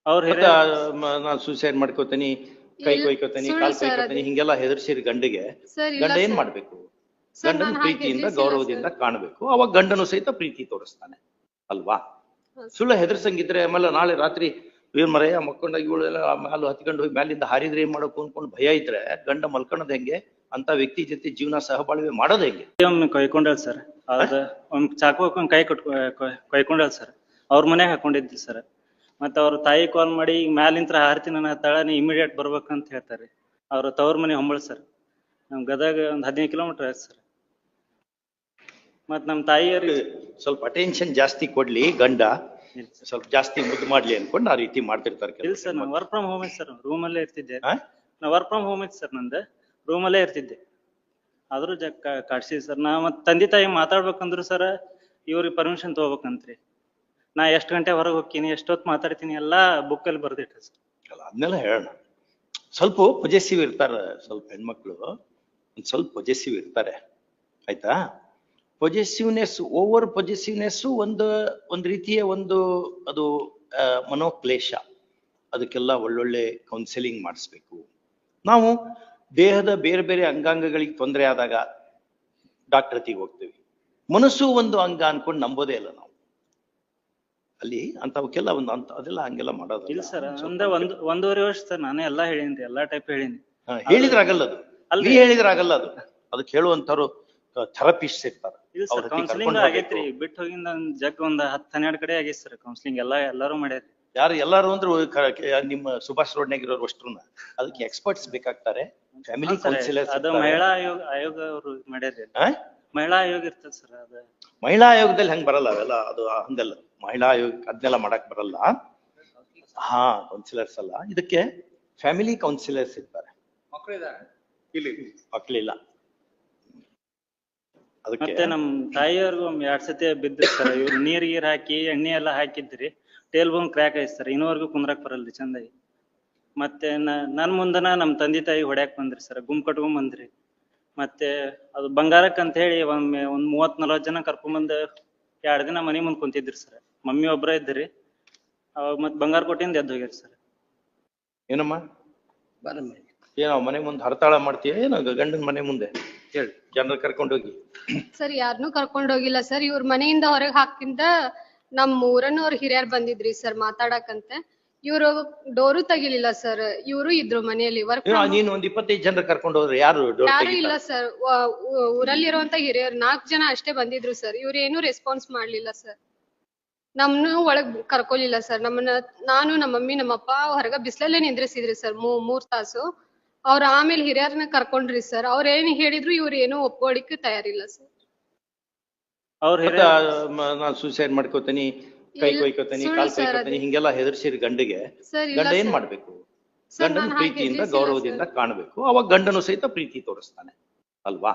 ಅವ್ರ ನಾನ್ ಸೂಸೈಡ್ ಮಾಡ್ಕೋತೀನಿ, ಕೈ ಕೊಯ್ಕೋತೀನಿ, ಕಾಲ್ ಕೊಯ್ಕೋತೀನಿ ಹಿಂಗೆಲ್ಲ ಹೆದರ್ಸಿರಿ ಗಂಡಿಗೆ, ಗಂಡ ಏನ್ ಮಾಡ್ಬೇಕು? ಗಂಡನ ಪ್ರೀತಿಯಿಂದ ಗೌರವದಿಂದ ಕಾಣಬೇಕು. ಅವಾಗ ಗಂಡನು ಸಹಿತ ಪ್ರೀತಿ ತೋರಿಸ್ತಾನೆ ಅಲ್ವಾ? ಸುಳ್ಳ ಹೆದರ್ಸಂಗಿದ್ರೆ ಆಮೇಲೆ ನಾಳೆ ರಾತ್ರಿ ಇವ್ರ ಮರೆಯ ಮಕ್ಕೊಂಡಾಗ ಇವಳೆಲ್ಲ ಮ್ಯಾಲ ಹತ್ಕೊಂಡು ಹೋಗಿ ಮ್ಯಾಲಿಂದ ಹಾರಿದ್ರೆ ಏನ್ ಮಾಡೋಕು ಅನ್ಕೊಂಡು ಭಯ ಇದ್ರೆ ಗಂಡ ಮಲ್ಕೊಳೋದ್ ಹೆಂಗೆ? ಅಂತ ವ್ಯಕ್ತಿ ಜೊತೆ ಜೀವನ ಸಹಬಾಳ್ವೆ ಮಾಡೋದ್ ಹೆಂಗೆ? ಕೊಯ್ಕೊಂಡಲ್ ಸರ್, ಒಂದ್ ಚಾಕು ಹಾಕೊಂಡ್ ಕೈ ಕೊಯ್ಕೊಂಡಲ್ ಸರ್. ಅವ್ರ ಮನೆಗೆ ಹಾಕೊಂಡಿದ್ರಿ ಸರ್. ಮತ್ತ ಅವ್ರ ತಾಯಿ ಕಾಲ್ ಮಾಡಿ ಮ್ಯಾಲಿಂತ್ರ ಹಾರ್ತೀನಿ ತಳ ನೀ ಇಮಿಡಿಯೇಟ್ ಬರ್ಬೇಕಂತ ಹೇಳ್ತಾರೆ. ಅವ್ರ ತವ್ರ ಮನೆ ಹೊಂಬಳ ಸರ್. ನಮ್ ಗದಗ ಒಂದ್ 15 ಕಿಲೋಮೀಟರ್ ಆಯ್ತು ಸರ್. ಮತ್ ನಮ್ ತಾಯಿಯವ್ರಿಗೆ ಸ್ವಲ್ಪ ಅಟೆನ್ಷನ್ ಜಾಸ್ತಿ ಕೊಡ್ಲಿ ಗಂಡ, ಸ್ವಲ್ಪ ಜಾಸ್ತಿ ಮುದ್ದು ಮಾಡ್ಲಿ ಅನ್ಕೊಂಡು ಆ ರೀತಿ ಮಾಡ್ತಿರ್ತಾರೆ. ಇಲ್ಲ ಸರ್, ನಾ ವರ್ಕ್ ಫ್ರಮ್ ಹೋಮ್ ಐತಿ ಸರ್, ರೂಮ್ ಅಲ್ಲೇ ಇರ್ತಿದ್ದೆ. ನಾ ವರ್ಕ್ ಫ್ರಮ್ ಹೋಮ್ ಐತಿ ಸರ್, ನಂದು ರೂಮ್ ಅಲ್ಲೇ ಇರ್ತಿದ್ದೆ. ಆದ್ರೂ ಕಾಡ್ಸಿದ್ ಸರ್. ನಾ ಮತ್ ತಂದೆ ತಾಯಿ ಮಾತಾಡ್ಬೇಕಂದ್ರು ಸರ್ ಇವ್ರಿಗೆ ಪರ್ಮಿಷನ್ ತಗೋಬೇಕಂತ್ರಿ. ನಾ ಎಷ್ಟ್ ಗಂಟೆ ಹೊರಗೆ ಹೋಗ್ತೀನಿ, ಎಷ್ಟೊತ್ತು ಮಾತಾಡ್ತೀನಿ ಎಲ್ಲಾ ಬುಕ್ ಅಲ್ಲಿ ಬರ್ದಿಟ್ಟ ಸರ್. ಅಲ್ಲ ಅದನ್ನೆಲ್ಲ ಹೇಳೋಣ. ಸ್ವಲ್ಪ ಪೊಜೆಸಿವ್ ಇರ್ತಾರ ಸ್ವಲ್ಪ ಹೆಣ್ಮಕ್ಳು, ಒಂದ್ ಸ್ವಲ್ಪ ಪೊಜೆಸಿವ್ ಇರ್ತಾರೆ ಆಯ್ತಾ. ಪೊಜೆಸಿವ್ನೆಸ್, ಓವರ್ ಪೊಜೆಸಿವ್ನೆಸ್ ಒಂದು ರೀತಿಯ ಅದು ಮನೋಕ್ಲೇಶ. ಅದಕ್ಕೆಲ್ಲ ಒಳ್ಳೊಳ್ಳೆ ಕೌನ್ಸಿಲಿಂಗ್ ಮಾಡಿಸ್ಬೇಕು ನಾವು. ದೇಹದ ಬೇರೆ ಬೇರೆ ಅಂಗಾಂಗಗಳಿಗೆ ತೊಂದರೆ ಆದಾಗ ಡಾಕ್ಟರ್ ಹತ್ತಿಗೆ ಹೋಗ್ತೀವಿ. ಮನಸ್ಸು ಒಂದು ಅಂಗ ಅನ್ಕೊಂಡು ನಂಬೋದೇ ಇಲ್ಲ ನಾವು. ಅಲ್ಲಿ ಅಂತವಕ್ಕೆಲ್ಲ ಅದೆಲ್ಲ ಹಂಗೆಲ್ಲ ಮಾಡೋದು ಇಲ್ಲ ಸರ್. ಒಂದೂವರೆ ವರ್ಷ ಸರ್ ನಾನೇ ಎಲ್ಲಾ ಹೇಳಿನ್ರಿ, ಎಲ್ಲಾ ಟೈಪ್ ಹೇಳಿನಿ. ಹೇಳಿದ್ರಾಗಲ್ಲ ಅದು, ಅಲ್ಲಿ ಹೇಳಿದ್ರಾಗಲ್ಲ ಅದು. ಅದಕ್ಕೆ ಹೇಳುವಂತವ್ರು ಥೆರಪಿಸ್ಟ್ ಇರ್ತಾರೆ. ಇಲ್ಲ ಸರ್, ಕೌನ್ಸಿಲಿಂಗ್ ಆಗೈತ್ರಿ. ಬಿಟ್ಟು ಹೋಗಿಂದ ಒಂದ್ 10-12 ಕಡೆ ಆಗೈತಿ ಸರ್ ಕೌನ್ಸಿಲಿಂಗ್. ಎಲ್ಲಾರು ಮಾಡ್ಯಾರ. ಯಾರು ಎಲ್ಲಾರು ಅಂದ್ರೆ ನಿಮ್ಮ ಸುಭಾಷ್ ರೋಡ್ನಾಗ ಇರೋರು ಅಷ್ಟ್ರನ್ನ ಅದಕ್ಕೆ ಎಕ್ಸ್ಪರ್ಟ್ಸ್ ಬೇಕಾಗ್ತಾರೆ. Family councillors. ಅದು ಮಹಿಳಾ ಆಯೋಗ ಅವರು ಮಾಡ್ಯಾರ. ಮಹಿಳಾ ಆಯೋಗ ಇರ್ತದೆ ಸರ್. ಅದು ಮಹಿಳಾ ಆಯೋಗದಲ್ಲಿ ಹಂಗ್ ಬರಲ್ಲ ಅವೆಲ್ಲ. ಅದು ಹಂಗಲ್ಲ, ಮಹಿಳಾ ಆಯೋಗ ಅದನ್ನೆಲ್ಲ ಮಾಡಕ್ ಬರಲ್ಲ. ಕೌನ್ಸಿಲರ್ಸ್ ಅಲ್ಲ, ಇದಕ್ಕೆ ಫ್ಯಾಮಿಲಿ ಕೌನ್ಸಿಲರ್ಸ್ ಇರ್ತಾರೆ. ಮಕ್ಕಳಿಲ್ಲ. ಮತ್ತೆ ನಮ್ ತಾಯಿಯವ್ರಿಗೂ 2 ಸತಿ ಬಿದ್ರಿ ಸರ್. ಇವ್ರು ನೀರ್ ಹಾಕಿ ಎಣ್ಣೆ ಎಲ್ಲಾ ಹಾಕಿದ್ರಿ. ಟೇಲ್ ಬೋನ್ ಕ್ರ್ಯಾಕ್ ಆಯ್ತು ಸರ್. ಇನ್ನೂವರೆಗೂ ಕುಂದ್ರಾಕ್ ಬರಲ್ರಿ ಚಂದಾಗಿ. ಮತ್ತೆ ನನ್ ಮುಂದನ ನಮ್ ತಂದೆ ತಾಯಿ ಹೊಡ್ಯಾಕ್ ಬಂದ್ರಿ ಸರ್. ಗುಂಪ್ ಕಟ್ಕೊಂಡ್ ಬಂದ್ರಿ. ಮತ್ತೆ ಅದು ಬಂಗಾರಕ್ ಅಂತ ಹೇಳಿ ಒಂದ್ 30-40 ಜನ ಕರ್ಕೊಂಬಂದ್ 2 ದಿನ ಮನಿ ಮುಂದ್ ಕುಂತಿದ್ರಿ ಸರ್. ಮಮ್ಮಿ ಒಬ್ರ ಇದ್ರಿ. ಅವಾಗ ಮತ್ ಬಂಗಾರ ಕೊಟ್ಟಿಂದ ಎದ್ದು ಹೋಗ್ಯಾರ ಸರ್. ಏನಮ್ಮ ಏನೋ ಮನೆ ಮುಂದೆ ಹರತಾಳ ಮಾಡ್ತೀಯ ಏನೋ ಗಂಡನ ಮನೆ ಮುಂದೆ? ಹೇಳಿ, ಜನರ ಕರ್ಕೊಂಡೋಗಿ. ಸರ್ ಯಾರನ್ನೂ ಕರ್ಕೊಂಡ್ ಹೋಗಿಲ್ಲ ಸರ್. ಇವ್ರ ಮನೆಯಿಂದ ಹೊರಗೆ ಹಾಕಿಂದ ನಮ್ ಊರನ್ನವ್ರ ಹಿರಿಯರ್ ಬಂದಿದ್ರಿ ಸರ್ ಮಾತಾಡಕಂತೆ. ಇವ್ರು ಡೋರು ತೆಗಿಲಿಲ್ಲ ಸರ್. ಇವ್ರು ಇದ್ರು ಮನೆಯಲ್ಲಿ. ನೀನು ಒಂದ್ 25 ಜನರ ಕರ್ಕೊಂಡು ಹೋದ್ರೆ ಯಾರು ಇಲ್ಲ ಸರ್. ಊರಲ್ಲಿರುವಂತ ಹಿರಿಯರು 4 ಜನ ಅಷ್ಟೇ ಬಂದಿದ್ರು ಸರ್. ಇವ್ರು ಏನು ರೆಸ್ಪಾನ್ಸ್ ಮಾಡ್ಲಿಲ್ಲ ಸರ್. ನಮ್ನು ಒಳಗ್ ಕರ್ಕೊಲಿಲ್ಲ ಸರ್. ನಾನು ನಮ್ಮ ಮಮ್ಮಿ ನಮ್ಮಪ್ಪ ಹೊರಗ ಬಿಸ್ಲಲ್ಲೇ ನಿಂದ್ರಿಸಿದ್ರಿ ಸರ್ 3 ತಾಸು. ಅವ್ರ ಆಮೇಲೆ ಹಿರಿಯರ್ನ ಕರ್ಕೊಂಡ್ರಿ ಸರ್. ಅವ್ರ ಏನ್ ಹೇಳಿದ್ರು ಇವ್ರು ಏನು ಒಪ್ಕೊಳ್ಳಿಕ್ಕೆ ತಯಾರಿಲ್ಲ ಸರ್. ನಾನ್ ಸೂಸೈಡ್ ಮಾಡ್ಕೋತೀನಿ, ಕೈ ಕೊಯ್ಕೋತೀನಿ, ಕಾಲ್ ಕೊಯ್ಕೋತೀನಿ ಹಿಂಗೆಲ್ಲ ಹೆದರ್ಸಿರಿ ಗಂಡಿಗೆ, ಗಂಡ ಏನ್ ಮಾಡ್ಬೇಕು? ಗಂಡನ ಪ್ರೀತಿಯಿಂದ ಗೌರವದಿಂದ ಕಾಣಬೇಕು. ಅವಾಗ ಗಂಡನು ಸಹಿತ ಪ್ರೀತಿ ತೋರಿಸ್ತಾನೆ ಅಲ್ವಾ?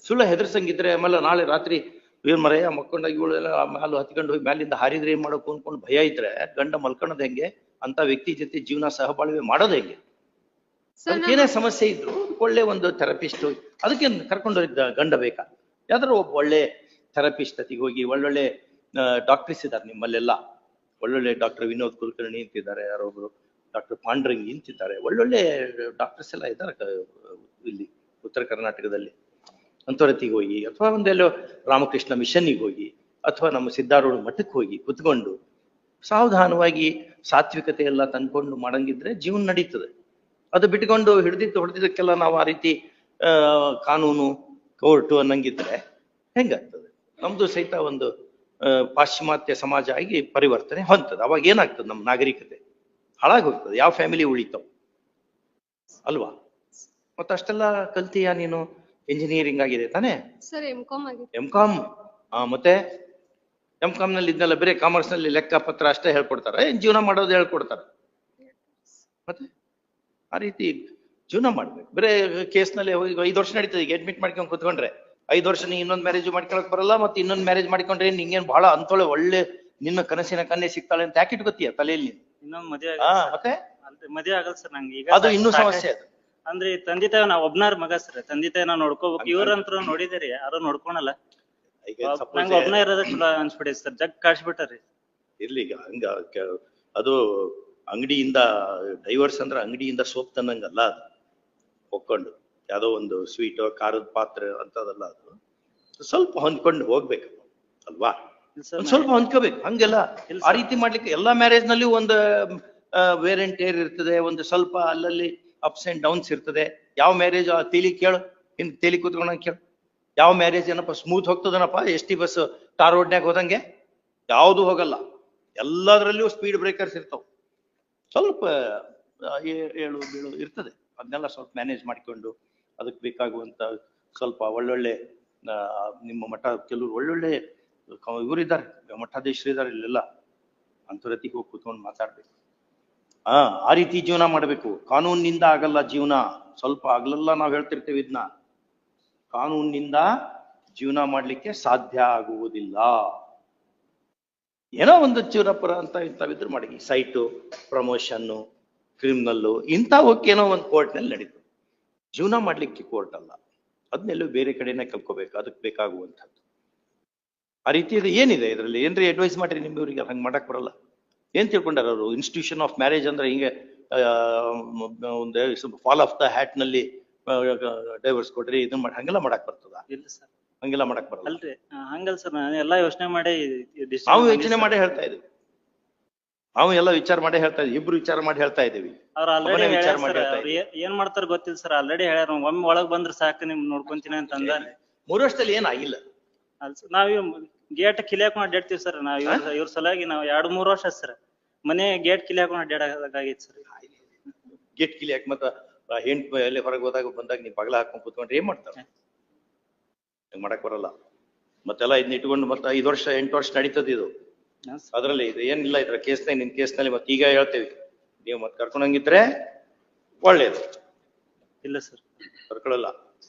ಸುಳ್ಳ ಹೆದರ್ಸಂಗಿದ್ರೆ ಆಮೇಲೆ ನಾಳೆ ರಾತ್ರಿ ಇವ್ರ ಮರೆಯ ಮಕ್ಕೊಂಡಾಗ ಇವಳೆಲ್ಲ ಮ್ಯಾಲ ಹತ್ಕೊಂಡು ಹೋಗಿ ಮ್ಯಾಲಿಂದ ಹಾರಿದ್ರೆ ಏನ್ ಮಾಡೋಕು ಅನ್ಕೊಂಡು ಭಯ ಇದ್ರೆ ಗಂಡ ಮಲ್ಕೊಳೋದ್ ಹೆಂಗೆ? ಅಂತ ವ್ಯಕ್ತಿ ಜೊತೆ ಜೀವನ ಸಹಬಾಳ್ವೆ ಮಾಡೋದ್ ಹೆಂಗೆ? ಅದಕ್ಕೇನೇ ಸಮಸ್ಯೆ ಇದ್ರು ಒಳ್ಳೆ ಒಂದು ಥೆರಪಿಸ್ಟ್ ಅದಕ್ಕೆ ಕರ್ಕೊಂಡೋಗಿದ್ದ ಗಂಡ ಬೇಕಾ? ಯಾವ್ದಾರು ಒಬ್ಬ ಒಳ್ಳೆ ಥೆರಪಿಸ್ಟ್ ಅತಿಗೆ ಹೋಗಿ ಒಳ್ಳೊಳ್ಳೆ ಡಾಕ್ಟರ್ಸ್ ಇದ್ದಾರೆ ನಿಮ್ಮಲ್ಲೆಲ್ಲ. ಒಳ್ಳೊಳ್ಳೆ ಡಾಕ್ಟರ್ ವಿನೋದ್ ಕುಲಕರ್ಣಿ ಅಂತಿದ್ದಾರೆ, ಯಾರೊಬ್ರು ಡಾಕ್ಟರ್ ಪಾಂಡ್ರಂಗಿ ಅಂತಿದ್ದಾರೆ. ಒಳ್ಳೊಳ್ಳೆ ಡಾಕ್ಟರ್ಸ್ ಎಲ್ಲ ಇದ್ದಾರೆ ಇಲ್ಲಿ ಉತ್ತರ ಕರ್ನಾಟಕದಲ್ಲಿ. ಅಂಥವ್ರತಿಗೆ ಹೋಗಿ, ಅಥವಾ ಒಂದೆಲ್ಲೋ ರಾಮಕೃಷ್ಣ ಮಿಷನ್ನಿಗೆ ಹೋಗಿ, ಅಥವಾ ನಮ್ಮ ಸಿದ್ಧಾರೂಢ ಮಠಕ್ಕೆ ಹೋಗಿ ಕುತ್ಕೊಂಡು ಸಾವಧಾನವಾಗಿ ಸಾತ್ವಿಕತೆ ಎಲ್ಲ ತಂದ್ಕೊಂಡು ಮಾಡಂಗಿದ್ರೆ ಜೀವನ ನಡೀತದೆ. ಅದು ಬಿಟ್ಕೊಂಡು ಹೊಡೆದಿದ್ದಕ್ಕೆಲ್ಲ ನಾವು ಆ ರೀತಿ ಕಾನೂನು ಕೋರ್ಟು ಅನ್ನಂಗಿದ್ರೆ ಹೆಂಗಾಗ್ತದೆ? ನಮ್ದು ಸಹಿತ ಒಂದು ಪಾಶ್ಚಿಮಾತ್ಯ ಸಮಾಜ ಆಗಿ ಪರಿವರ್ತನೆ ಹೊಂದ್ತದೆ. ಅವಾಗ ಏನಾಗ್ತದೆ? ನಮ್ಮ ನಾಗರಿಕತೆ ಹಾಳಾಗಿ ಹೋಗ್ತದೆ. ಯಾವ ಫ್ಯಾಮಿಲಿ ಉಳಿತಾವ್ ಅಲ್ವಾ? ಮತ್ತಷ್ಟೆಲ್ಲ ಕಲ್ತೀಯ ನೀನು? ಇಂಜಿನಿಯರಿಂಗ್ ಆಗಿದೆ ತಾನೇ? ಎಂ.ಕಾಮ್. ಮತ್ತೆ ಎಂ.ಕಾಮ್ ನಲ್ಲಿ ಇದನ್ನೆಲ್ಲ ಬೇರೆ ಕಾಮರ್ಸ್ ನಲ್ಲಿ ಲೆಕ್ಕ ಪತ್ರ ಅಷ್ಟೇ ಹೇಳ್ಕೊಡ್ತಾರ? ಜೀವನ ಮಾಡೋದು ಹೇಳ್ಕೊಡ್ತಾರೆ? ಮತ್ತೆ ಆ ರೀತಿ ಜೀವನ ಮಾಡ್ಬೇಕು. ಬೇರೆ ಕೇಸ್ನಲ್ಲಿ 5 ವರ್ಷ ನಡೀತದೆ. ಈಗ ಅಡ್ಮಿಟ್ ಮಾಡ್ಕೊಂಡು ಕುತ್ಕೊಂಡ್ರೆ 5 ವರ್ಷ ನೀ ಇನ್ನೊಂದು ಮ್ಯಾರೇಜ್ ಮಾಡ್ಕೊಳಕ್ ಬರಲ್ಲ. ಮತ್ತೆ ಇನ್ನೊಂದು ಮ್ಯಾರೇಜ್ ಮಾಡ್ಕೊಂಡ್ರೆ ನಿಂಗೇನ್ ಬಹಳ ಅಂತೊಳೆ ಒಳ್ಳೆ ನಿನ್ನ ಕನಸಿನ ಕನ್ಯೆ ಸಿಗ್ತಾಳೆ ಅಂತ ಯಾಕೆ ಇಟ್ಕೋತೀಯ ತಲೆಯಲ್ಲಿ? ಇನ್ನೊಂದು ಮದುವೆ ಮತ್ತೆ ಮದುವೆ ಆಗಲ್ಲ ಸರ್ ನಂಗೆ. ಈಗ ಅದು ಇನ್ನೂ ಸಮಸ್ಯೆ. ಅದು ಅಂದ್ರೆ ತಂದೆ ತಾಯಿ ನಾವ್ ಒಬ್ನಾರ ಮಗ ಸರ್. ತಂದೆ ತಾಯಿ ನಾವ್ ನೋಡ್ಕೋಬೇಕು. ಇವ್ರಂತ್ರ ನೋಡಿದಿರಿ ಯಾರು ನೋಡ್ಕೊಳಲ್ಲ. ನಂಗೆ ಒಬ್ನ ಇರೋದ ಚಲೋ ಅನ್ಸ್ಬಿಡಿ ಸರ್. ಜಗ್ ಕಾಡ್ಸ್ಬಿಟ್ಟಾರಿ. ಇರ್ಲಿ ಈಗ ಹಂಗ ಅದು ಅಂಗಡಿಯಿಂದ ಡೈವರ್ಸ್ ಅಂದ್ರೆ ಅಂಗಡಿಯಿಂದ ಸೋಪ್ ತಂದಂಗಲ್ಲ ಅದು, ಒಕ್ಕೊಂಡು ಯಾವ್ದೋ ಒಂದು ಸ್ವೀಟ್ ಖಾರದ ಪಾತ್ರೆ ಅಂತದಲ್ಲ ಅದು, ಸ್ವಲ್ಪ ಹೊಂದ್ಕೊಂಡು ಹೋಗ್ಬೇಕು ಅಲ್ವಾ, ಒಂದ್ ಸ್ವಲ್ಪ ಹೊಂದ್ಕೋಬೇಕು. ಹಂಗೆಲ್ಲ ಆ ರೀತಿ ಮಾಡ್ಲಿಕ್ಕೆ ಎಲ್ಲಾ ಮ್ಯಾರೇಜ್ ನಲ್ಲಿ ಒಂದು ವೇರ್ ಅಂಡ್ ಟೇರ್ ಇರ್ತದೆ, ಒಂದು ಸ್ವಲ್ಪ ಅಲ್ಲಲ್ಲಿ ಅಪ್ಸ್ ಅಂಡ್ ಡೌನ್ಸ್ ಇರ್ತದೆ. ಯಾವ ಮ್ಯಾರೇಜ್ ತೇಲಿ ಕೇಳು, ಹಿಂದ್ ತೇಲಿ ಕೂತ್ಕೊಂಡಂಗ ಕೇಳು, ಯಾವ ಮ್ಯಾರೇಜ್ ಏನಪ್ಪ ಸ್ಮೂತ್ ಹೋಗ್ತದನಪ್ಪ, ST ಬಸ್ ಟಾರ್ ರೋಡ್ನ್ಯಾಗ ಹೋದಂಗೆ? ಯಾವ್ದು ಹೋಗಲ್ಲ, ಎಲ್ಲದರಲ್ಲಿಯೂ ಸ್ಪೀಡ್ ಬ್ರೇಕರ್ಸ್ ಇರ್ತಾವ. ಸ್ವಲ್ಪ ಏಳು ಬೀಳು ಇರ್ತದೆ, ಅದನ್ನೆಲ್ಲ ಸ್ವಲ್ಪ ಮ್ಯಾನೇಜ್ ಮಾಡಿಕೊಂಡು ಅದಕ್ಕೆ ಬೇಕಾಗುವಂತ ಸ್ವಲ್ಪ ಒಳ್ಳೊಳ್ಳೆ ನಿಮ್ಮ ಮಠ ಕೆಲವರು ಒಳ್ಳೊಳ್ಳೆ ಇವರಿದ್ದಾರೆ, ಮಠಾಧೀಶರಿದ್ದಾರೆ ಇಲ್ಲೆಲ್ಲ, ಅಂತರತಿಗೆ ಹೋಗಿ ಕೂತ್ಕೊಂಡು ಮಾತಾಡ್ಬೇಕು. ಆ ರೀತಿ ಜೀವನ ಮಾಡ್ಬೇಕು. ಕಾನೂನಿನಿಂದ ಆಗಲ್ಲ ಜೀವನ, ಸ್ವಲ್ಪ ಆಗ್ಲೆಲ್ಲ ನಾವ್ ಹೇಳ್ತಿರ್ತೇವೆ ಇದನ್ನ, ಕಾನೂನಿನಿಂದ ಜೀವನ ಮಾಡ್ಲಿಕ್ಕೆ ಸಾಧ್ಯ ಆಗುವುದಿಲ್ಲ. ಏನೋ ಒಂದು ಜೀವನಪುರ ಅಂತ ಇಂಥವಿದ್ರು ಮಾಡಿ, ಸೈಟು, ಪ್ರಮೋಷನ್ನು, ಕ್ರಿಮಿನಲ್ಲು ಇಂಥವಕ್ಕೇನೋ ಒಂದು ಕೋರ್ಟ್ನಲ್ಲಿ ನಡೀತು. ಜೀವನ ಮಾಡ್ಲಿಕ್ಕೆ ಕೋರ್ಟ್ ಅಲ್ಲ, ಅದನ್ನೆಲ್ಲೂ ಬೇರೆ ಕಡೆನೇ ಕಲ್ಕೋಬೇಕು, ಅದಕ್ಕೆ ಬೇಕಾಗುವಂಥದ್ದು. ಆ ರೀತಿ ಏನಿದೆ ಇದರಲ್ಲಿ? ಏನ್ರಿ ಅಡ್ವೈಸ್ ಮಾಡ್ರಿ ನಿಮ್ಮವ್ರಿಗೆ? ಹಂಗೆ ಮಾಡಕ್ ಬರಲ್ಲ. ಏನ್ ತಿಳ್ಕೊಂಡಾರ ಅವರು? ಇನ್ಸ್ಟಿಟ್ಯೂಷನ್ ಆಫ್ ಮ್ಯಾರೇಜ್ ಅಂದ್ರೆ ಹಿಂಗೆ ಒಂದು ಫಾಲ್ ಆಫ್ ದ ಹ್ಯಾಟ್ ನಲ್ಲಿ ಡೈವರ್ಸ್ ಕೊಡ್ರಿ ಇದನ್ನ ಮಾಡಿ ಹಂಗೆಲ್ಲ ಮಾಡಕ್ ಬರ್ತದ? ಇಲ್ಲ ಸರ್, ಹಂಗೆಲ್ಲ ಮಾಡಕ್ ಬರಲ್ಲ. ಅಲ್ರಿ ಹಂಗಲ್ ಸರ್, ನಾನು ಎಲ್ಲಾ ಯೋಚನೆ ಮಾಡಿ ನಾವು ಯೋಚನೆ ಮಾಡಿ ಹೇಳ್ತಾ ಇದೀವಿ, ನಾವು ಎಲ್ಲ ವಿಚಾರ ಮಾಡಿ ಹೇಳ್ತಾ ಇದೀವಿ, ಇಬ್ರು ವಿಚಾರ ಮಾಡಿ ಹೇಳ್ತಾ ಇದೀವಿ. ಅವ್ರ ಆಲ್ರೆಡಿ ಏನ್ ಮಾಡ್ತಾರ ಗೊತ್ತಿಲ್ಲ ಸರ್, ಆಲ್ರೆಡಿ ಹೇಳ್ಯಾರ, ಒಮ್ಮೆ ಒಳಗ್ ಬಂದ್ರೆ ಸಾಕು ನಿಮ್ ನೋಡ್ಕೊಂತೀನಿ ಅಂತ ಅಂದ. 3 ವರ್ಷದಲ್ಲಿ ಏನಾಗಿಲ್ಲ ಅಲ್ ಸರ್, ನಾವ್ ಗೇಟ್ ಕಿಲಿಯಾಕೊಂಡ್ ಅಡ್ಡಾಡ್ತೀವಿ ಸರ್. ನಾವ್ ಇವ್ರ ಸಲುವಾಗಿ ನಾವ್ 2-3 ವರ್ಷ ಸರ್ ಮನೆ ಗೇಟ್ ಕಿಲಿಯಾಕೊಂಡ್ ಅಡ್ಡಾಡಾಗಿತ್ತು ಸರ್. ಗೇಟ್ ಕಿಲಿ ಯಾಕೆ ಮತ್ತ ಹೆಂಟ್ ಎಲ್ಲಿ ಹೊರಗೆ ಹೋದಾಗ ಬಂದಾಗ ನೀವು ಬಗಲ ಹಾಕೊಂಡ್ ಕೂತ್ಕೊಂಡ್ರೆ ಏನ್ ಮಾಡ್ತಾರೆ? ಹಂಗ್ ಮಾಡಕ್ ಬರಲ್ಲ. ಮತ್ತೆಲ್ಲ ಇದನ್ನ ಇಟ್ಕೊಂಡು ಮತ್ತೆ 5 ವರ್ಷ 8 ವರ್ಷ ನಡೀತದ ಇದು. ಅದ್ರಲ್ಲಿ ಇದು ಏನಿಲ್ಲ ಇದ್ರ ಕೇಸ್ನಾಗ, ನಿನ್ ಕೇಸ್ನಲ್ಲಿ ಮತ್ತೆ ಈಗ ಹೇಳ್ತೇವಿ, ನೀವು ಮತ್ತೆ ಕರ್ಕೊಂಡಂಗಿದ್ರೆ ಒಳ್ಳೇದು. ಇಲ್ಲ ಸರ್ ಕರ್ಕೊಳ್ಳಲ್ಲ.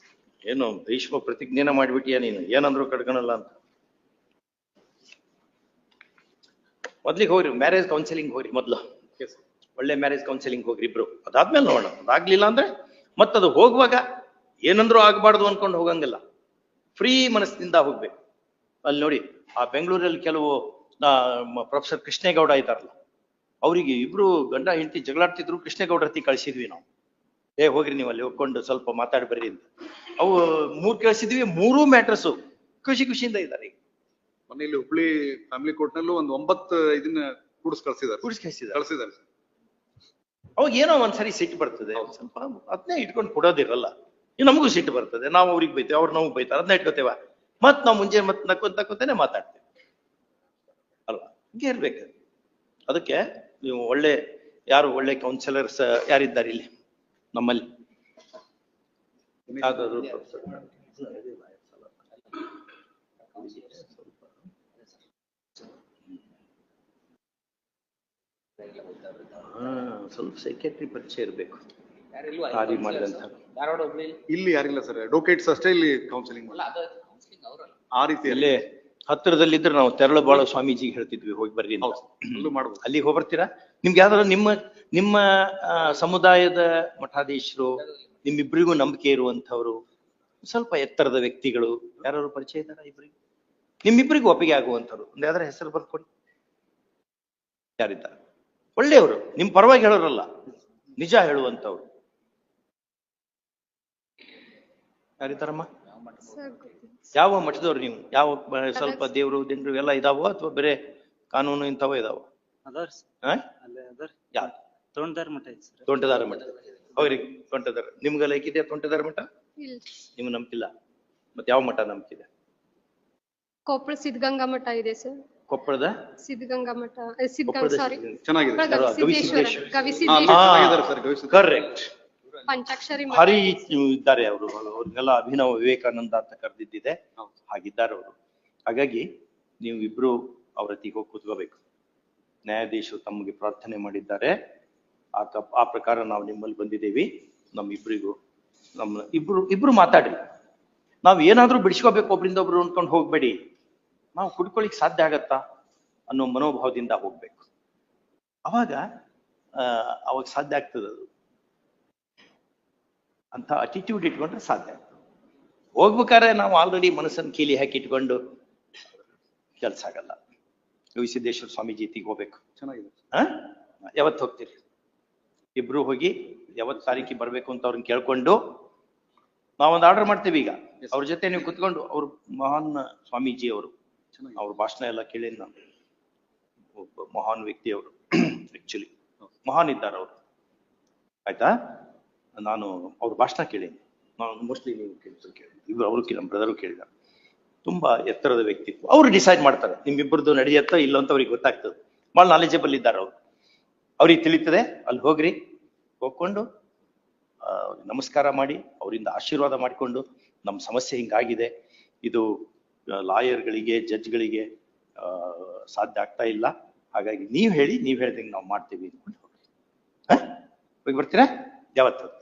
ಏನು ಭೀಷ್ಮ ಪ್ರತಿಜ್ಞೆನ ಮಾಡ್ಬಿಟ್ಟಿಯಾ ನೀನು, ಏನಂದ್ರು ಕಡ್ಕೊಳಲ್ಲ ಅಂತ. ಮೊದ್ಲಿಗೆ ಹೋಗ್ರಿ ಮ್ಯಾರೇಜ್ ಕೌನ್ಸಿಲಿಂಗ್ ಹೋಗ್ರಿ, ಮೊದ್ಲು ಒಳ್ಳೆ ಮ್ಯಾರೇಜ್ ಕೌನ್ಸಿಲಿಂಗ್ ಹೋಗ್ರಿ ಇಬ್ರು. ಅದಾದ್ಮೇಲೆ ನೋಡೋಣ, ಅದಾಗ್ಲಿಲ್ಲ ಅಂದ್ರೆ ಮತ್ತದು ಹೋಗುವಾಗ ಏನಂದ್ರು ಆಗ್ಬಾರ್ದು ಅನ್ಕೊಂಡು ಹೋಗಂಗಿಲ್ಲ, ಫ್ರೀ ಮನಸ್ಸಿನಿಂದ ಹೋಗ್ಬೇಕು. ಅಲ್ಲಿ ನೋಡಿ, ಆ ಬೆಂಗಳೂರಲ್ಲಿ ಕೆಲವು ಪ್ರೊಫೆಸರ್ ಕೃಷ್ಣೇಗೌಡ ಇದ್ದಾರಲ್ಲ, ಅವರಿಗೆ ಇಬ್ರು ಗಂಡ ಹೆಂಡತಿ ಜಗಳಾಡ್ತಿದ್ರು, ಕೃಷ್ಣೇಗೌಡ ಹತ್ತಿ ಕಳ್ಸಿದ್ವಿ ನಾವು. ಹೋಗ್ರಿ ನೀವು ಅಲ್ಲಿ ಹೋಗ್ಕೊಂಡು ಸ್ವಲ್ಪ ಮಾತಾಡಿ ಬರ್ರಿ ಅಂತ. ಅವು 3 ಕಳ್ಸಿದ್ವಿ, 3 ಮ್ಯಾಟ್ರಸ್ ಖುಷಿಯಿಂದ ಇದ್ದಾರೆ. ಮನೆಯಲ್ಲಿ ಹುಬ್ಳಿ ಫ್ಯಾಮಿಲಿ ಕೋರ್ಟ್ ನಲ್ಲೂ ಒಂದು 9 ಇದನ್ನ ಕಳ್ಸಿದ್ದಾರೆ. ಅವಾಗ ಏನೋ ಒಂದ್ಸರಿ ಸಿಟ್ಟು ಬರ್ತದೆ, ಸ್ವಲ್ಪ ಅದನ್ನೇ ಇಟ್ಕೊಂಡು ಕೊಡೋದಿರಲ್ಲ. ನಮಗೂ ಸಿಟ್ಟು ಬರ್ತದೆ, ನಾವು ಅವ್ರಿಗೆ ಬೈತೇವೆ, ಅವ್ರು ನಮಗ್ ಬೈತಾರೆ, ಅದನ್ನ ಇಟ್ಕೋತೇವ. ಮತ್ ನಾವು ಮುಂಜೆ ಮತ್ತೆ ನಕ್ಕೊಂತೇನೆ ಮಾತಾಡ್ತೇವೆ ಅಲ್ವಾ? ಹಿಂಗೆ ಇರ್ಬೇಕು. ಅದಕ್ಕೆ ನೀವು ಯಾರು ಒಳ್ಳೆ ಕೌನ್ಸಿಲರ್ಸ್ ಯಾರಿದ್ದಾರೆ ಇಲ್ಲಿ ನಮ್ಮಲ್ಲಿ? ಸ್ವಲ್ಪ ಸೈಕ್ಯಾಟ್ರಿ ಪರಿಚಯ ಇರ್ಬೇಕು. ಇಲ್ಲಿ ಯಾರಿಲ್ಲ ಸರ್, ಅಡ್ವೊಕೇಟ್ಸ್ ಅಷ್ಟೇ ಇಲ್ಲಿ ಕೌನ್ಸಿಲಿಂಗ್. ಆ ರೀತಿಯಲ್ಲಿ ಹತ್ತಿರದಲ್ಲಿದ್ರೆ ನಾವು ತೆರಳಬಾಳು ಸ್ವಾಮೀಜಿಗೆ ಹೇಳ್ತಿದ್ವಿ, ಹೋಗಿ ಬರ್ರಿ ಮಾಡ್ಬೋದು. ಅಲ್ಲಿಗೆ ಹೋಗ್ಬರ್ತೀರಾ? ನಿಮ್ಗೆ ಯಾವ್ದಾದ್ರು ನಿಮ್ಮ ಸಮುದಾಯದ ಮಠಾಧೀಶರು, ನಿಮ್ಮಿಬ್ರಿಗೂ ನಂಬಿಕೆ ಇರುವಂತವ್ರು, ಸ್ವಲ್ಪ ಎತ್ತರದ ವ್ಯಕ್ತಿಗಳು ಯಾರು ಪರಿಚಯ ಇದ್ದಾರ ಇಬ್ರಿಗೂ? ನಿಮ್ಮಿಬ್ರಿಗೂ ಒಪ್ಪಿಗೆ ಆಗುವಂಥವ್ರು ಒಂದ್ ಯಾವ್ದಾರ ಹೆಸರು ಬರ್ಕೊಡಿ. ಯಾರಿದ್ದಾರೆ ಒಳ್ಳೆಯವರು, ನಿಮ್ ಪರವಾಗಿ ಹೇಳೋರಲ್ಲ, ನಿಜ ಹೇಳುವಂತವ್ರು ಯಾರಿದ್ದಾರಮ್ಮ? ಯಾವ ಮಠದವ್ರು ನೀವು? ಯಾವ ಸ್ವಲ್ಪ ದೇವ್ರು ದಿಂಡ್ರು ಎಲ್ಲ ಇದಾವೋ ಅಥವಾ ಬೇರೆ ಕಾನೂನು ಇಂಥವೋ ಇದಾವ? ಯಾರು? ತೋಂಟದಾರ ಮಠ. ತೋಂಟದಾರ ಮಠ ಹೋಗ್ರಿ. ತೋಂಟದಾರ ನಿಮ್ಗೆ ಲೈಕ್ ಇದೆಯಾ? ತೋಂಟದಾರ ಮಠ ನಿಮ್ಗೆ ನಂಬಿಕಿಲ್ಲ? ಮತ್ತೆ ಯಾವ ಮಠ ನಂಬಿಕಿದೆ? ಕೊಪ್ಪಳ ಸಿದ್ಧಗಂಗಾ ಮಠ ಇದೆ ಸರ್. ಕೊಪ್ಪಳದ ಸಿದ್ಧಗಂಗಾ ಮಠ, ಕರೆಕ್ಟ್. ಪಂಚಾಕ್ಷರಿ ಭಾರಿ ಇದ್ದಾರೆ ಅವರು, ಅವ್ರಿಗೆಲ್ಲ ಅಭಿನವ ವಿವೇಕಾನಂದ ಅಂತ ಕರೆದಿದ್ದಿದೆ, ಹಾಗಿದ್ದಾರೆ ಅವರು. ಹಾಗಾಗಿ ನೀವು ಇಬ್ರು ಅವ್ರ ಹತ್ತಿಗೆ ಹೋಗಿ ಕೂತ್ಕೋಬೇಕು. ನ್ಯಾಯಾಧೀಶರು ತಮಗೆ ಪ್ರಾರ್ಥನೆ ಮಾಡಿದ್ದಾರೆ, ಆ ಪ್ರಕಾರ ನಾವು ನಿಮ್ಮಲ್ಲಿ ಬಂದಿದ್ದೇವಿ. ನಮ್ಮಿಬ್ರಿಗೂ ಇಬ್ರು ಮಾತಾಡ್ರಿ. ನಾವ್ ಏನಾದ್ರೂ ಬಿಡಿಸ್ಕೋಬೇಕು ಒಬ್ರಿಂದ ಒಬ್ರು ಅಂದ್ಕೊಂಡು ಹೋಗ್ಬೇಡಿ. ನಾವು ಕುಡ್ಕೊಳಿಕ್ ಸಾಧ್ಯ ಆಗತ್ತಾ ಅನ್ನೋ ಮನೋಭಾವದಿಂದ ಹೋಗ್ಬೇಕು. ಅವಾಗ ಸಾಧ್ಯ ಆಗ್ತದೆ. ಅದು ಅಂತ ಅಟಿಟ್ಯೂಡ್ ಇಟ್ಕೊಂಡ್ರೆ ಸಾಧ್ಯ ಆಗ್ತದೆ. ಹೋಗ್ಬೇಕಾದ್ರೆ ನಾವು ಆಲ್ರೆಡಿ ಮನಸ್ಸನ್ನು ಕೀಲಿ ಹಾಕಿ ಇಟ್ಕೊಂಡು ಕೆಲಸ ಆಗಲ್ಲ. ಗವಿಸಿದ್ದೇಶ್ವರ ಸ್ವಾಮೀಜಿ ಇತ್ತಿಗೆ ಹೋಗ್ಬೇಕು. ಚೆನ್ನಾಗಿದೆ. ಯಾವತ್ತು ಹೋಗ್ತೀರಿ? ಇಬ್ರು ಹೋಗಿ ಯಾವತ್ತು ತಾರೀಕಿಗೆ ಬರ್ಬೇಕು ಅಂತ ಅವ್ರನ್ನ ಕೇಳ್ಕೊಂಡು ನಾವೊಂದು ಆರ್ಡರ್ ಮಾಡ್ತೀವಿ. ಈಗ ಅವ್ರ ಜೊತೆ ನೀವು ಕುತ್ಕೊಂಡು, ಅವ್ರು ಮಹಾನ್ ಸ್ವಾಮೀಜಿ ಅವರು, ಅವ್ರ ಭಾಷಣ ಎಲ್ಲ ಕೇಳಿ ನಾನು. ಒಬ್ಬ ಮಹಾನ್ ವ್ಯಕ್ತಿ ಅವರು, ಆಕ್ಚುಲಿ ಮಹಾನ್ ಇದ್ದಾರೆ ಅವರು, ಆಯ್ತಾ? ನಾನು ಅವ್ರ ಭಾಷಣ ಕೇಳೀನಿ. ನಾನು ಮೋಸ್ಟ್ಲಿ ನೀವು ಕೇಳಿ ಇಬ್ರು ಅವರು ನಮ್ಮ ಬ್ರದರು ಕೇಳಿದ್ದಾರೆ. ತುಂಬಾ ಎತ್ತರದ ವ್ಯಕ್ತಿತ್ವ. ಅವ್ರು ಡಿಸೈಡ್ ಮಾಡ್ತಾರೆ ನಿಮ್ಮಿಬ್ಬರದು ನಡೆಯತ್ತೋ ಇಲ್ಲ ಅಂತ ಅವ್ರಿಗೆ ಗೊತ್ತಾಗ್ತದೆ. ಭಾಳ ನಾಲೆಜಬಲ್ ಇದ್ದಾರೆ ಅವ್ರು. ಅವ್ರಿಗೆ ತಿಳಿತದೆ. ಅಲ್ಲಿ ಹೋಗ್ರಿ, ಹೋಗ್ಕೊಂಡು ನಮಸ್ಕಾರ ಮಾಡಿ ಅವರಿಂದ ಆಶೀರ್ವಾದ ಮಾಡಿಕೊಂಡು, ನಮ್ಮ ಸಮಸ್ಯೆ ಹಿಂಗಾಗಿದೆ, ಇದು ಲಾಯರ್ಗಳಿಗೆ ಜಡ್ಜ್ಗಳಿಗೆ ಸಾಧ್ಯ ಆಗ್ತಾ ಇಲ್ಲ, ಹಾಗಾಗಿ ನೀವು ಹೇಳಿ, ನೀವು ಹೇಳ್ದಂಗೆ ನಾವು ಮಾಡ್ತೀವಿ ಅಂದ್ಕೊಂಡು ಹೋಗ್ರಿ. ಹೋಗಿ ಬರ್ತೀರಾ? ಯಾವತ್ತು ಹೋಗ್ತೀರಿ?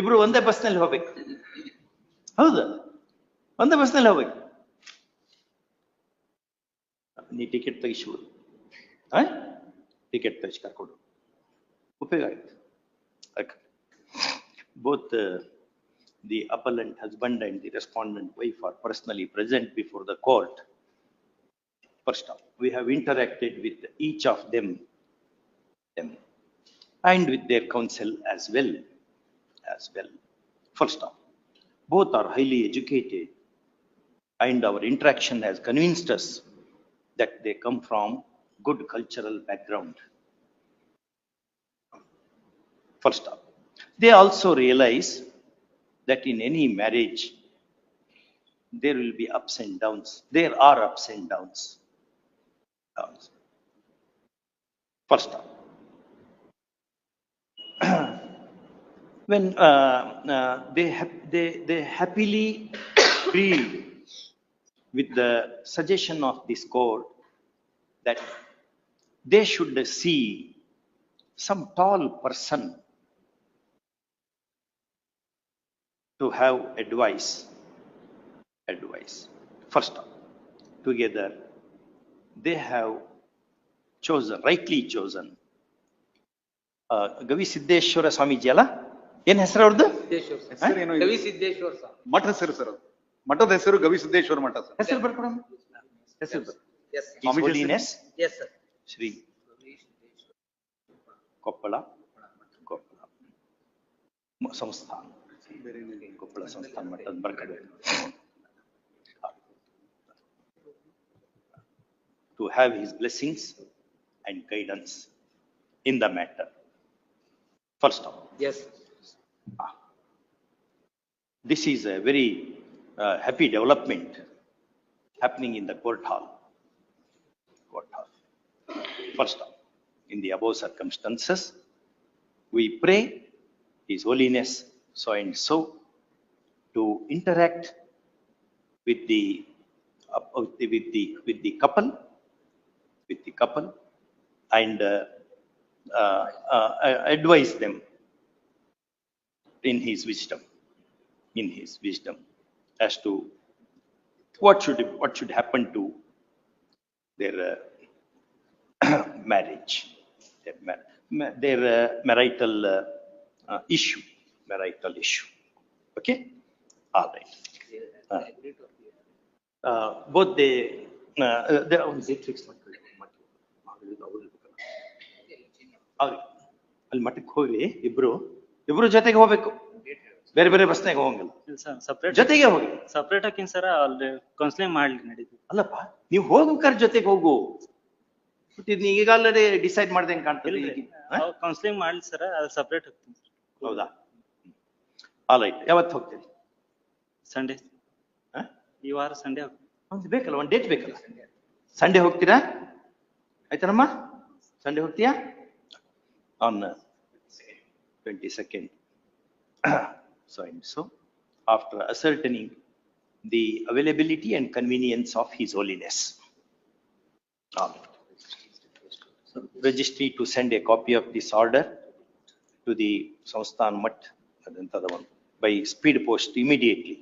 ಇಬ್ರು ಒಂದೇ ಬಸ್ನಲ್ಲಿ ಹೋಗ್ಬೇಕು. ಹೌದಾ? ಒಂದೇ ಬಸ್ನಲ್ಲಿ ಹೋಗ್ಬೇಕು. ನೀ ಟಿಕೆಟ್ ತೆಗಿಸ್ಬಿಡು. ಟಿಕೆಟ್ ತೆಗಿಸಿ ಕರ್ಕೊಂಡು ಉಪಯೋಗ ಆಗುತ್ತೆ. Both the appellant husband and the respondent wife are personally present before the court. First off, we have interacted with each of them and with their counsel as well. First off, both are highly educated and our interaction has convinced us that they come from good cultural background. First off, they also realize that in any marriage there will be ups and downs. There are ups and downs. First off, when they happily agreed with the suggestion of this court that they should see some tall person to have advice. First off, together they have rightly chosen Gavisiddeshwara Swamiji ಅಲ್ಲ, ಏನ್ ಹೆಸರು ಅವ್ರದ್ದು? ಗವಿಸಿದ್ದೇಶ್ವರ ಮಠ ಹೆಸರು sir. ಮಠದ ಹೆಸರು ಗವಿಸಿದ್ದೇಶ್ವರ ಮಠ sir. ಹೆಸರು ಬರ್ಕೊಡ. ಹೆಸರು Holiness Shri Koppal ಸಂಸ್ಥಾನ, ಕೊಪ್ಪಳ ಸಂಸ್ಥಾನ ಮಠದ ಬರ್ಕಬೇಕು. To have his blessings and guidance in the matter. First of all, Yes. This is a very happy development happening in the court hall. First of all, in the above circumstances, we pray His Holiness so and so to interact with the couple and advise them in his wisdom as to what should happen to their marriage, their marital issue. Okay, all right. Both they ಅಲ್ಲಿ ಮಠಕ್ಕೆ ಹೋಗಿ ಇಬ್ರು ಜೊತೆಗೆ ಹೋಗ್ಬೇಕು, ಬೇರೆ ಬೇರೆ ಬಸ್ನಾಗ ಹೋಗಂಗಿಲ್ಲ. Separate ಜೊತೆಗೆ ಹೋಗಿ. ಸಪ್ರೇಟ್ ಹಾಕಿನ್ ಸರ್, ಅಲ್ಲಿ ಕೌನ್ಸಿಲಿಂಗ್ ಮಾಡ್ಲಿ ನಡೀತಿ. ಅಲ್ಲಪ್ಪ, ನೀವು ಹೋಗ್ಬೇಕಾದ್ರೆ ಜೊತೆಗೆ ಹೋಗು. ಈಗಾಗಲೇ ಡಿಸೈಡ್ ಮಾಡ್ದಂಗೆ ಕಾಣ್ತದೆ. ಕೌನ್ಸಿಲಿಂಗ್ ಮಾಡ್ಲಿ ಸರ್, ಅದು ಸಪ್ರೇಟ್ ಹೋಗ್ತೀನಿ. ಹೌದಾ? All right. ಯಾವತ್ತು ಹೋಗ್ತೀರಿ? ಸಂಡೇ. ಈ ವಾರ ಸಂಡೇ ಹೋಗ್ತೀನಿ. ಬೇಕಲ್ಲ, ಒಂದು ಡೇಟ್ ಬೇಕಲ್ಲ. ಸಂಡೇ ಹೋಗ್ತೀರಾ? ಆಯ್ತಾನಮ್ಮ, ಸಂಡೇ ಹೋಗ್ತೀಯಾ? On 22nd. So and so, after ascertaining the availability and convenience of His Holiness. Registry to send a copy of this order to the Samsthan Mutt by speed post immediately.